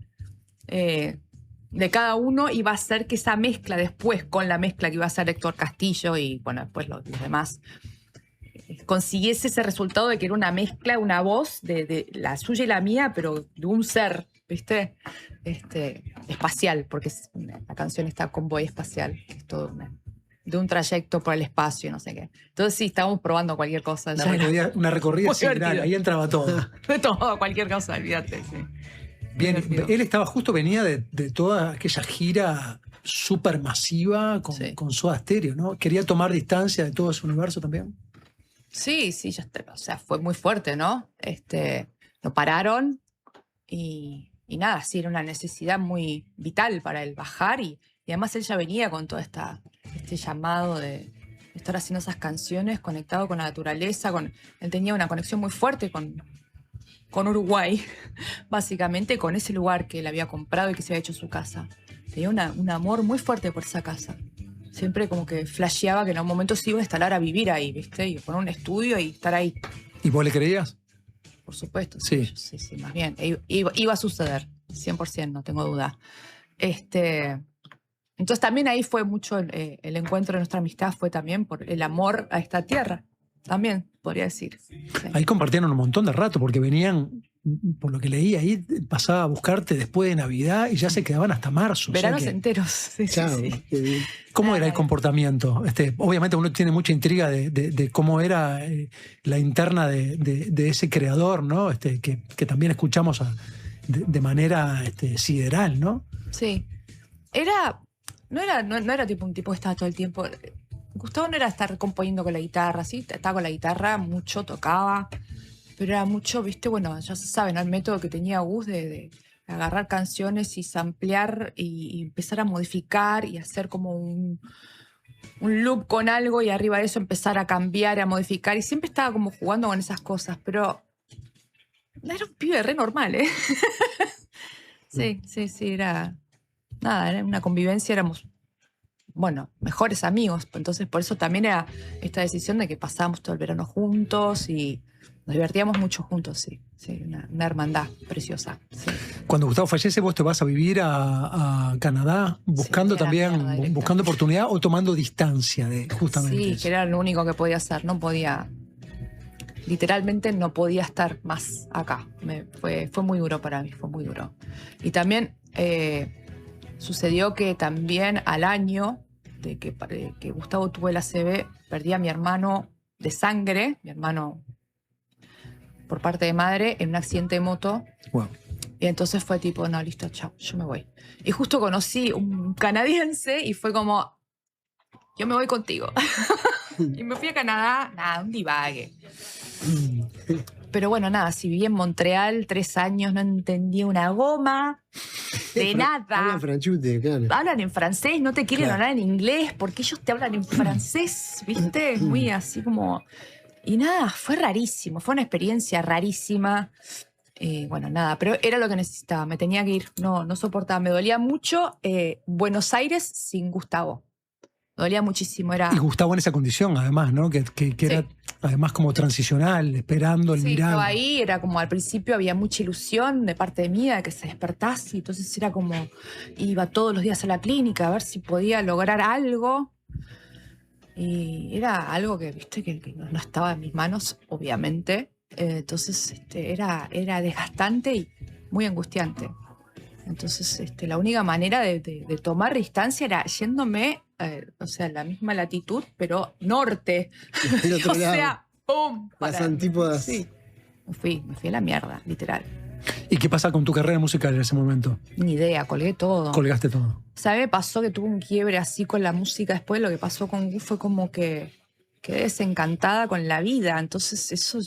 de cada uno iba a ser que esa mezcla después, con la mezcla que iba a hacer Héctor Castillo y bueno, después los demás, consiguiese ese resultado de que era una mezcla, una voz de la suya y la mía, pero de un ser, ¿viste? Espacial, porque la canción está Convoy Espacial, que es todo de un trayecto por el espacio, no sé qué. Entonces sí, estábamos probando cualquier cosa. Una recorrida Muy sideral, divertido. ahí entraba todo. De todo, cualquier cosa, olvídate, sí. Bien, él venía de toda aquella gira súper masiva con Soda Stereo, ¿no? Quería tomar distancia de todo ese universo también. Sí, o sea, fue muy fuerte, ¿no? Lo pararon y nada, sí, era una necesidad muy vital para él bajar y además él ya venía con todo este llamado de estar haciendo esas canciones conectado con la naturaleza, él tenía una conexión muy fuerte con Uruguay, básicamente con ese lugar que él había comprado y que se había hecho su casa. Tenía un amor muy fuerte por esa casa. Siempre como que flasheaba que en un momento se iba a instalar a vivir ahí, ¿viste? Y poner un estudio y estar ahí. ¿Y vos le creías? Por supuesto. Sí. Sí, más bien. Iba a suceder, 100%, no tengo duda. Entonces también ahí fue mucho el encuentro de nuestra amistad, fue también por el amor a esta tierra. También, podría decir. Sí. Ahí compartieron un montón de rato porque venían, por lo que leí ahí, pasaba a buscarte después de Navidad y ya se quedaban hasta marzo. Veranos o sea que, enteros. Sí, sí. ¿Cómo era el comportamiento? Obviamente uno tiene mucha intriga de cómo era la interna de ese creador, ¿no? Que también escuchamos de manera sideral, ¿no? Sí. No era tipo un tipo que estaba todo el tiempo. Gustavo no era estar componiendo con la guitarra, sí, estaba con la guitarra, mucho tocaba, pero era mucho, viste, bueno, ya se sabe, ¿no? El método que tenía Gus de agarrar canciones y samplear y empezar a modificar y hacer como un loop con algo y arriba de eso empezar a cambiar, a modificar y siempre estaba como jugando con esas cosas, pero era un pibe re normal, ¿eh? Sí, era una convivencia, éramos mejores amigos. Entonces, por eso también era esta decisión de que pasábamos todo el verano juntos y nos divertíamos mucho juntos, sí. Una hermandad preciosa. Sí. Cuando Gustavo fallece, vos te vas a vivir a Canadá buscando buscando oportunidad o tomando distancia de justamente Sí, eso. que era lo único que podía hacer. Literalmente no podía estar más acá. Fue muy duro para mí, fue muy duro. Y también sucedió que también al año de que Gustavo tuvo el ACV, perdí a mi hermano de sangre, mi hermano por parte de madre, en un accidente de moto. Wow. Y entonces fue tipo, no, listo, chao, yo me voy. Y justo conocí un canadiense y fue como, yo me voy contigo. Y me fui a Canadá, nada, un divague. Pero bueno, nada, si viví en Montreal 3 años, no entendí una goma de nada. Hablan franchute, claro. Hablan en francés, no te quieren Claro. hablar en inglés, porque ellos te hablan en francés, ¿viste? Muy así como... Y nada, fue rarísimo, fue una experiencia rarísima. Bueno, nada, pero era lo que necesitaba, me tenía que ir, no soportaba, me dolía mucho Buenos Aires sin Gustavo. Me dolía muchísimo, era... Y Gustavo en esa condición, además, ¿no? Que era además como transicional, esperando el Sí, mirar. estaba ahí, era como al principio había mucha ilusión de parte mía de que se despertase, entonces era como, iba todos los días a la clínica a ver si podía lograr algo. Y era algo que, viste, que no estaba en mis manos, obviamente. Entonces era desgastante y muy angustiante. Entonces la única manera de tomar distancia era yéndome, o sea, la misma latitud, pero norte. Del otro O lado. sea, ¡pum! Las antípodas. Sí. Me fui a la mierda, literal. ¿Y qué pasa con tu carrera musical en ese momento? Ni idea, colgué todo. Colgaste todo. O sea, a mí me pasó que tuve un quiebre así con la música. Después lo que pasó con Gu fue como que quedé desencantada con la vida. Entonces eso, o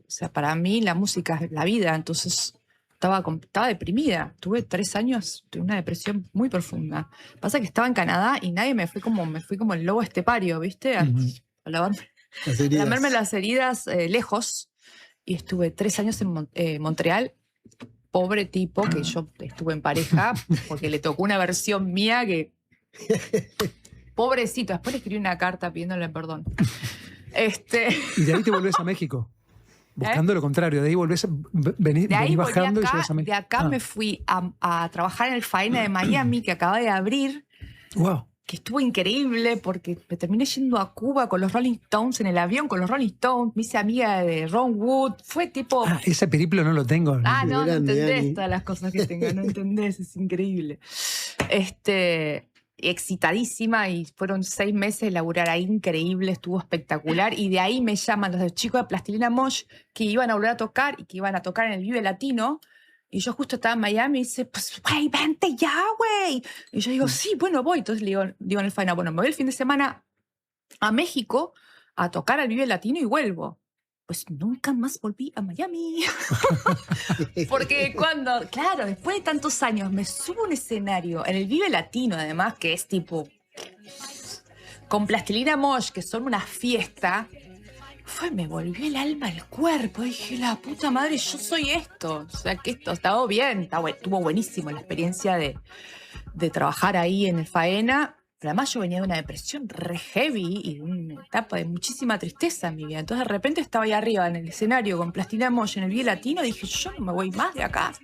sea, para mí la música es la vida. Entonces estaba deprimida. Tuve 3 años de una depresión muy profunda. Pasa que estaba en Canadá y me fui como el lobo estepario, ¿viste? A lamerme las heridas lejos. Y estuve 3 años en Montreal. Pobre tipo, que yo estuve en pareja, porque le tocó una versión mía que... Pobrecito. Después le escribí una carta pidiéndole perdón. Y de ahí te volvés a México. Buscando lo contrario. De ahí volvés, venís bajando y llegas a México. De acá me fui a trabajar en el Faena de Miami, que acaba de abrir. Wow. Que estuvo increíble porque me terminé yendo a Cuba con los Rolling Stones, en el avión con los Rolling Stones, me hice amiga de Ron Wood, fue tipo... Ese periplo no lo tengo. No entendés todas las cosas que tengo, no entendés, es increíble. Excitadísima y fueron 6 meses de laburar ahí, increíble, estuvo espectacular y de ahí me llaman los chicos de Plastilina Mosh que iban a volver a tocar y que iban a tocar en el Vive Latino. Y yo justo estaba en Miami y dice, pues, güey, vente ya, güey. Y yo digo, sí, bueno, voy. Entonces le digo en el Faena, bueno, me voy el fin de semana a México a tocar al Vive Latino y vuelvo. Pues nunca más volví a Miami. Porque claro, después de tantos años me subo a un escenario en el Vive Latino, además, que es tipo, con Plastilina Mosh, que son una fiesta. Me volvió el alma al cuerpo. Dije, la puta madre, yo soy esto. O sea, que esto estaba bien. Estuvo buenísimo la experiencia de trabajar ahí en el Faena. Pero además yo venía de una depresión re heavy y de una etapa de muchísima tristeza en mi vida. Entonces de repente estaba ahí arriba en el escenario con Plastilina Mosh en el Vive Latino. Dije, yo no me voy más de acá.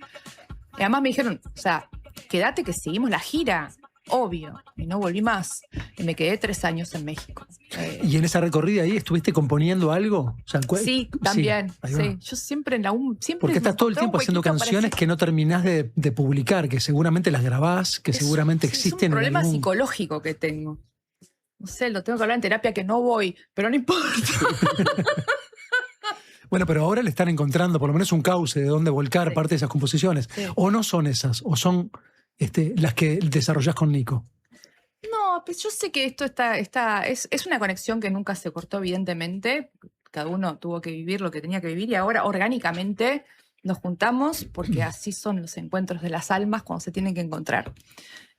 Y además me dijeron, o sea, quédate que seguimos la gira. Obvio, y no volví más. Y me quedé 3 años en México. ¿Y en esa recorrida ahí estuviste componiendo algo? O sea, sí, también. Sí. Yo siempre en la porque estás todo el tiempo haciendo canciones que no terminás de publicar, que seguramente las grabás, que seguramente existen. Es un problema psicológico que tengo. No sé, lo tengo que hablar en terapia que no voy, pero no importa. Bueno, pero ahora le están encontrando por lo menos un cauce de dónde volcar parte de esas composiciones. Sí. ¿O no son esas? ¿O son las que desarrollás con Nico? No, pues yo sé que esto es una conexión que nunca se cortó, evidentemente. Cada uno tuvo que vivir lo que tenía que vivir y ahora orgánicamente nos juntamos porque así son los encuentros de las almas cuando se tienen que encontrar.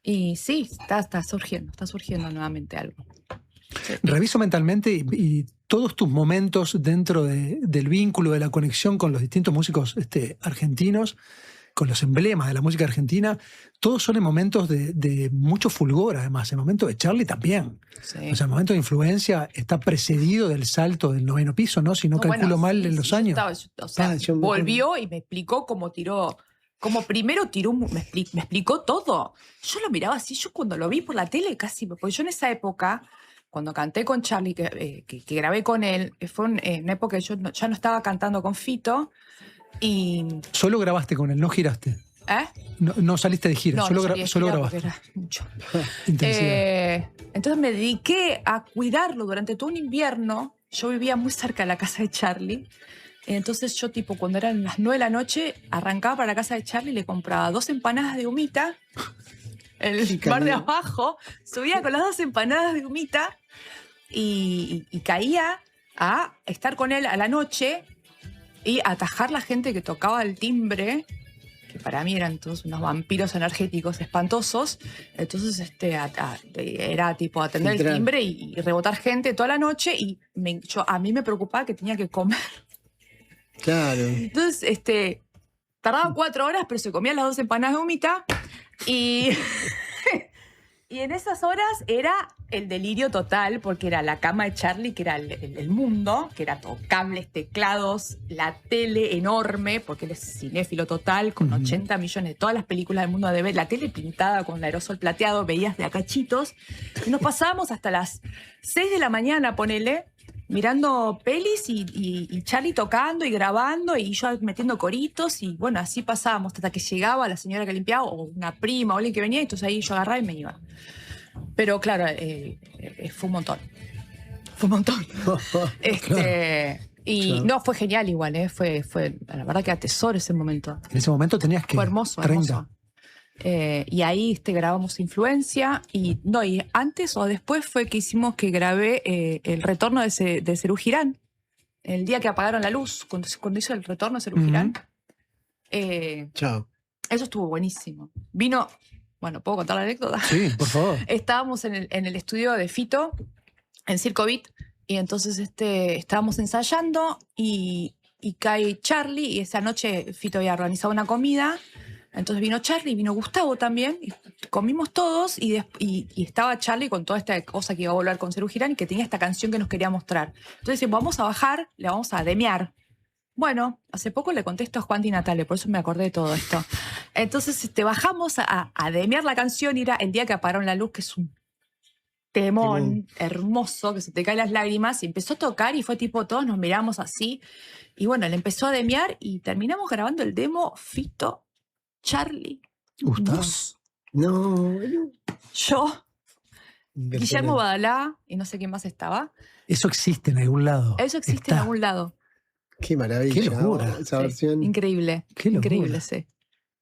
Y sí, está surgiendo nuevamente algo. Sí. Reviso mentalmente y todos tus momentos dentro del vínculo, de la conexión con los distintos músicos argentinos, con los emblemas de la música argentina, todos son en momentos de mucho fulgor, además. El momento de Charly también. Sí. O sea, el momento de influencia está precedido del salto del 9º piso, ¿no? Si no calculo mal en los años. Volvió y me explicó cómo tiró. Como primero tiró, me explicó todo. Yo lo miraba así, yo cuando lo vi por la tele casi, porque yo en esa época, cuando canté con Charly, que grabé con él, fue en una época que yo ya no estaba cantando con Fito. Y... ¿Solo grabaste con él? ¿No giraste? No saliste de gira, solo grabaste. Era mucho. Intensidad. Entonces me dediqué a cuidarlo durante todo un invierno. Yo vivía muy cerca de la casa de Charly. Entonces yo, tipo, cuando eran las 9 de la noche, arrancaba para la casa de Charly y le compraba 2 empanadas de humita en el bar de abajo. Subía con las 2 empanadas de humita y caía a estar con él a la noche y atajar la gente que tocaba el timbre, que para mí eran todos unos vampiros energéticos espantosos. Entonces era tipo atender el timbre y rebotar gente toda la noche y a mí me preocupaba que tenía que comer. Claro. Entonces, tardaban 4 horas, pero se comían las 2 empanadas de humita y... Y en esas horas era el delirio total, porque era la cama de Charly, que era el mundo, que era todo cables, teclados, la tele enorme, porque él es cinéfilo total, con 80 millones de todas las películas del mundo de ver, la tele pintada con aerosol plateado, veías de a cachitos. Y nos pasábamos hasta las 6 de la mañana, ponele, mirando pelis y Charly tocando y grabando y yo metiendo coritos y bueno, así pasábamos hasta que llegaba la señora que limpiaba o una prima o alguien que venía y entonces ahí yo agarraba y me iba. Pero claro, fue un montón. Fue un montón. Y no, fue genial igual, fue la verdad que atesoro ese momento. En ese momento tenías que... Fue hermoso, 30. hermoso. Y ahí grabamos Influencia y antes o después fue que grabé el retorno de Serú Girán. El día que apagaron la luz, cuando hizo el retorno de Serú Girán. Chao. Eso estuvo buenísimo. Vino, ¿puedo contar la anécdota? Sí, por favor. Estábamos en el estudio de Fito, en Circo Beat, y entonces estábamos ensayando y cae Charlie, y esa noche Fito había organizado una comida. Entonces vino Charlie, vino Gustavo también, y comimos todos, y estaba Charlie con toda esta cosa que iba a volver con Serú Girán y que tenía esta canción que nos quería mostrar. Entonces decimos, vamos a bajar, le vamos a demear. Bueno, hace poco le contesto a Juan Di Natale, por eso me acordé de todo esto. Entonces bajamos a demear la canción, y era El día que apagaron la luz, que es un temón hermoso, que se te caen las lágrimas, y empezó a tocar y fue tipo, todos nos miramos así, y bueno, le empezó a demear y terminamos grabando el demo Fito, Charlie, vos, yo, Guillermo Badalá y no sé quién más estaba. Eso existe en algún lado. Eso existe en algún lado. Qué maravilla. Qué locura. Esa versión. Increíble. Qué locura. Increíble, sí.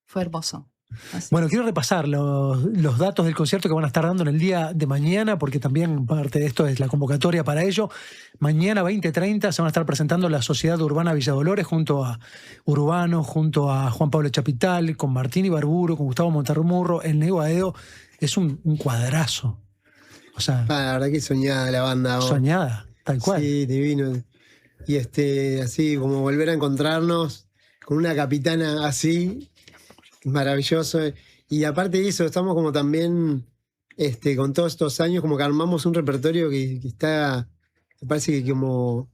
Fue hermoso. Bueno, quiero repasar los datos del concierto que van a estar dando en el día de mañana, porque también parte de esto es la convocatoria para ello. Mañana 20:30 se van a estar presentando la Sociedad Urbana Villa Dolores junto a Urbano, junto a Juan Pablo Chapital, con Martín Ibarburu, con Gustavo Monterrumurro, el Nego Aedo. Es un cuadrazo. O sea, la verdad que soñada la banda. Soñada, tal cual. Sí, divino. Y así como volver a encontrarnos con una capitana así. Maravilloso. Y aparte de eso, estamos como también con todos estos años, como que armamos un repertorio que está, me parece que como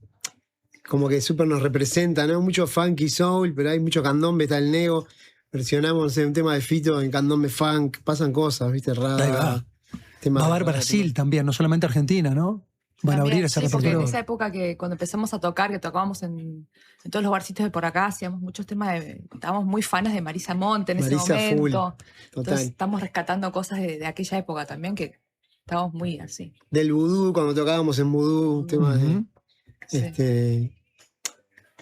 que súper nos representa, ¿no? Mucho funky soul, pero hay mucho candombe, está el Nego. Versionamos un tema de Fito en candombe funk, pasan cosas, ¿viste? Va a haber Brasil también, no solamente Argentina, ¿no? Van a abrir ese repertorio. En esa época que cuando empezamos a tocar, que tocábamos en todos los barcitos de por acá, hacíamos muchos temas estábamos muy fanas de Marisa Monte en ese momento. Full. Entonces estamos rescatando cosas de aquella época también, que estábamos muy así. Del vudú, cuando tocábamos en vudú, temas de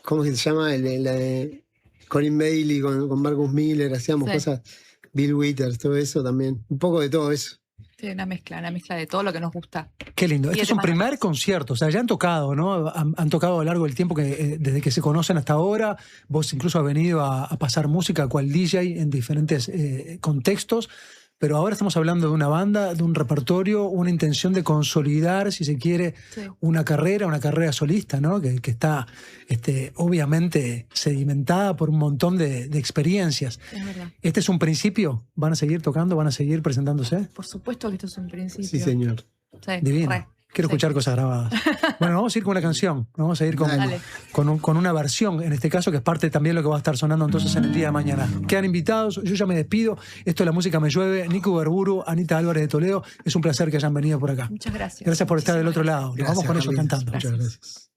¿cómo se llama? La de Corinne Bailey con Marcus Miller, hacíamos cosas, Bill Withers, todo eso también. Un poco de todo eso. Sí, una mezcla de todo lo que nos gusta. Qué lindo. Este es un primer concierto, o sea, ya han tocado, ¿no? Han tocado a lo largo del tiempo, desde que se conocen hasta ahora. Vos incluso has venido a pasar música cual DJ en diferentes contextos, pero ahora estamos hablando de una banda, de un repertorio, una intención de consolidar, si se quiere, una carrera solista, ¿no? Que está obviamente sedimentada por un montón de experiencias. Es verdad. ¿Este es un principio? ¿Van a seguir tocando? ¿Van a seguir presentándose? Por supuesto que esto es un principio. Sí, señor. Sí, divino. Quiero escuchar cosas grabadas. Bueno, vamos a ir con una canción. Vamos a ir con una versión, en este caso, que es parte también de lo que va a estar sonando entonces en el día de mañana. Quedan invitados, yo ya me despido. Esto es La Música Me Llueve. Nico Ibarburu, Anita Álvarez de Toledo. Es un placer que hayan venido por acá. Muchas gracias. Gracias por estar del otro lado. Nos vamos con ellos cantando. Muchas gracias.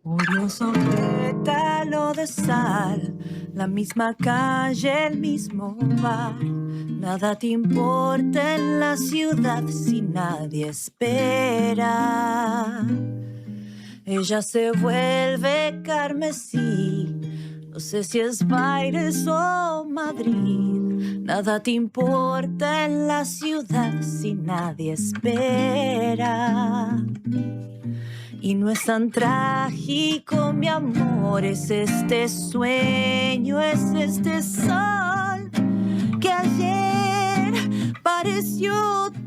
Furioso pétalo de sal, la misma calle, el mismo bar. Nada te importa en la ciudad si nadie espera. Ella se vuelve carmesí, no sé si es Baires o Madrid. Nada te importa en la ciudad si nadie espera. Y no es tan trágico, mi amor, es este sueño, es este sol que ayer pareció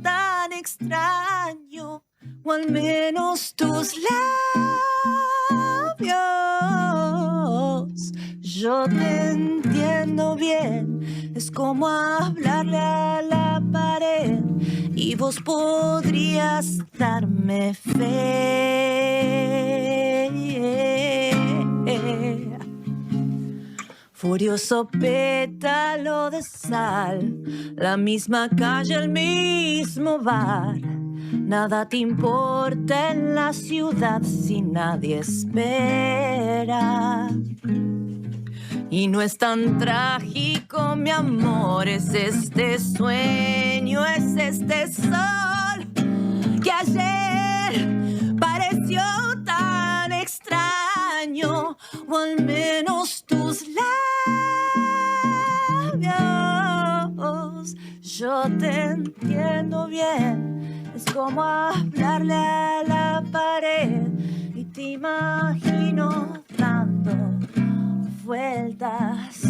tan extraño, o al menos tus labios. Yo te entiendo bien, es como hablarle a la pared y vos podrías darme fe. Furioso pétalo de sal, la misma calle, el mismo bar. Nada te importa en la ciudad si nadie espera. Y no es tan trágico, mi amor, es este sueño, es este sol que ayer pareció tan extraño, o al menos tus labios. Yo te entiendo bien, es como hablarle a la pared y te imagino dando vueltas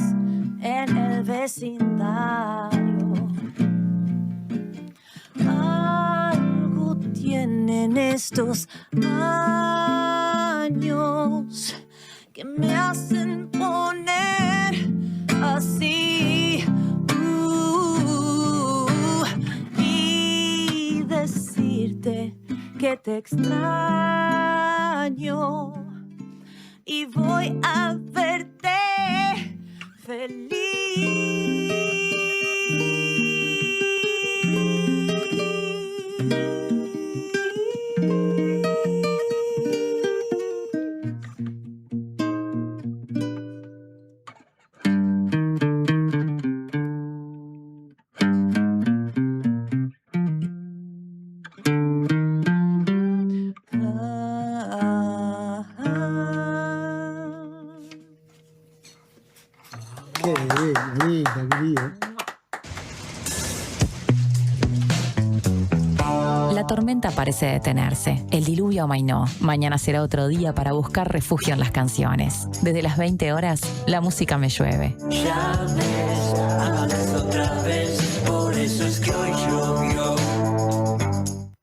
en el vecindario. Algo tienen estos años que me hacen poner así y decirte que te extraño y voy a verte feliz. La tormenta parece detenerse, el diluvio amainó. Mañana será otro día para buscar refugio en las canciones. Desde las 20 horas, la música me llueve. Ya ves.